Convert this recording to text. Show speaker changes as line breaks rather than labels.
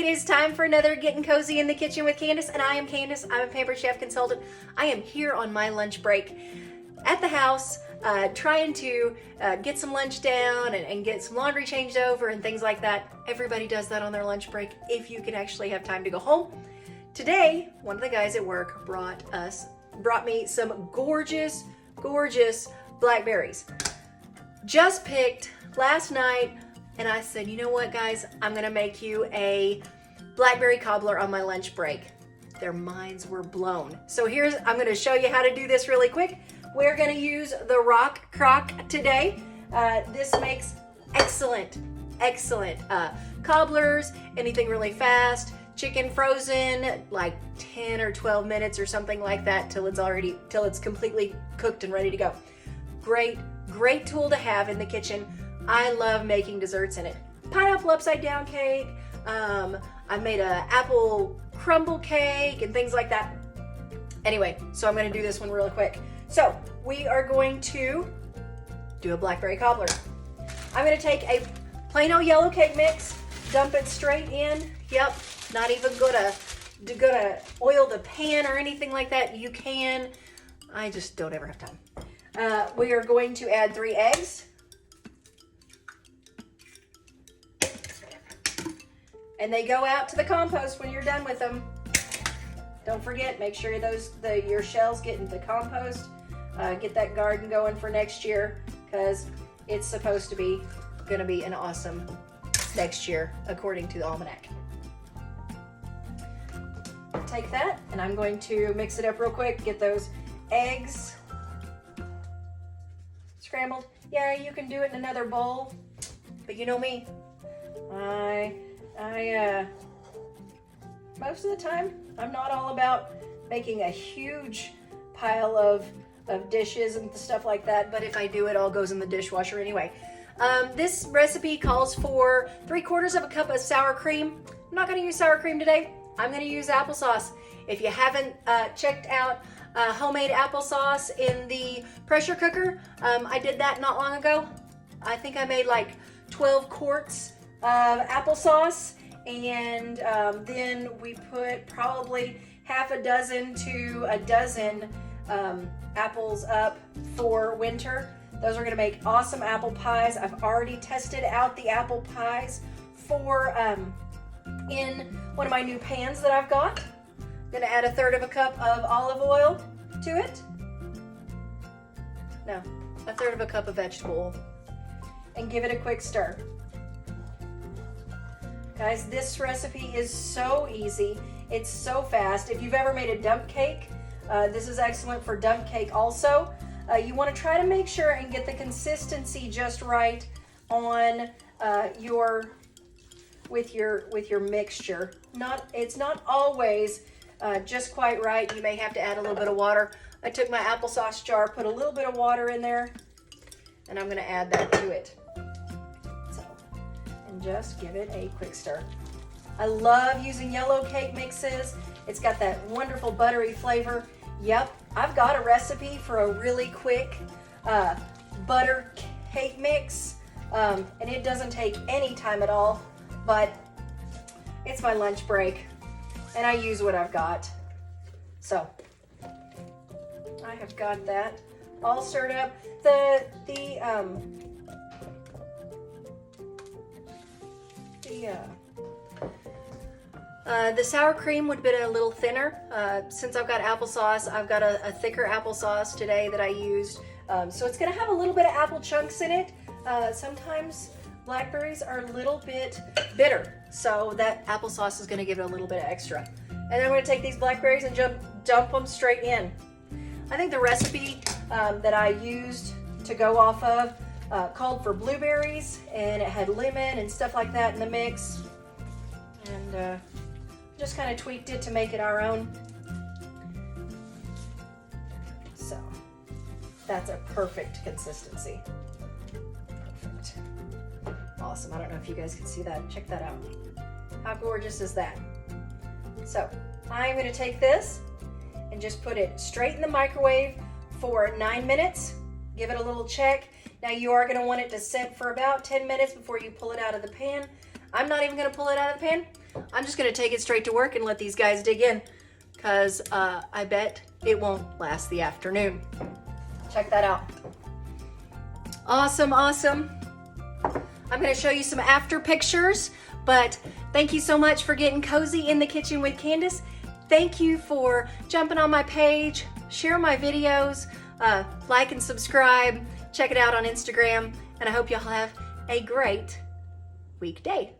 It is time for another Getting Cozy in the Kitchen with Candace, and I am Candace. I'm a Pampered Chef consultant. I am here on my lunch break at the house, trying to get some lunch down and get some laundry changed over and things like that. Everybody does that on their lunch break if you can actually have time to go home. Today, one of the guys at work brought me some gorgeous blackberries. Just picked last night, and I said, you know what, guys, I'm gonna make you a blackberry cobbler on my lunch break. Their minds were blown. So I'm gonna show you how to do this really quick. We're gonna use the rock crock today. This makes excellent cobblers, anything really fast. Chicken frozen, like 10 or 12 minutes or something like that till it's completely cooked and ready to go. Great tool to have in the kitchen. I love making desserts in it. Pineapple upside down cake. I made a apple crumble cake and things like that. Anyway, so I'm gonna do this one really quick. So we are going to do a blackberry cobbler. I'm gonna take a plain old yellow cake mix, dump it straight in. Yep, not even gonna oil the pan or anything like that. You can, I just don't ever have time. We are going to add 3 eggs. And they go out to the compost when you're done with them. Don't forget, make sure your shells get into the compost. Get that garden going for next year, because it's supposed to be gonna be an awesome next year according to the almanac. Take that, and I'm going to mix it up real quick. Get those eggs scrambled. Yeah, you can do it in another bowl, but you know me. I most of the time, I'm not all about making a huge pile of dishes and stuff like that, but if I do, it all goes in the dishwasher anyway. This recipe calls for 3/4 of a cup of sour cream. I'm not gonna use sour cream today. I'm gonna use applesauce. If you haven't checked out homemade applesauce in the pressure cooker, I did that not long ago. I think I made like 12 quarts of applesauce, and then we put probably half a dozen to a dozen apples up for winter. Those are gonna make awesome apple pies. I've already tested out the apple pies for in one of my new pans that I've got. I'm gonna add 1/3 of a cup of olive oil to it. No, 1/3 of a cup of vegetable oil, and give it a quick stir. Guys, this recipe is so easy. It's so fast. If you've ever made a dump cake, this is excellent for dump cake also. You want to try to make sure and get the consistency just right on with your mixture. It's not always just quite right. You may have to add a little bit of water. I took my applesauce jar, put a little bit of water in there, and I'm going to add that to it. Just give it a quick stir. I love using yellow cake mixes. It's got that wonderful buttery flavor. Yep, I've got a recipe for a really quick butter cake mix, and it doesn't take any time at all, but it's my lunch break, and I use what I've got. So, I have got that all stirred up. The sour cream would have been a little thinner. Since I've got applesauce, I've got a thicker applesauce today that I used. So it's gonna have a little bit of apple chunks in it. Sometimes blackberries are a little bit bitter, so that applesauce is gonna give it a little bit of extra. And then I'm gonna take these blackberries and dump them straight in. I think the recipe that I used to go off of called for blueberries, and it had lemon and stuff like that in the mix, and just kind of tweaked it to make it our own. So that's a perfect consistency. Perfect. Awesome. I don't know if you guys can see that. Check that out. How gorgeous is that? So I'm going to take this and just put it straight in the microwave for 9 minutes. Give it a little check. Now you are going to want it to set for about 10 minutes before you pull it out of the pan. I'm not even going to pull it out of the pan. I'm just gonna take it straight to work and let these guys dig in, because I bet it won't last the afternoon. Check that out. Awesome, awesome. I'm gonna show you some after pictures, but thank you so much for getting cozy in the kitchen with Candace. Thank you for jumping on my page, share my videos, like and subscribe, check it out on Instagram, and I hope y'all have a great weekday.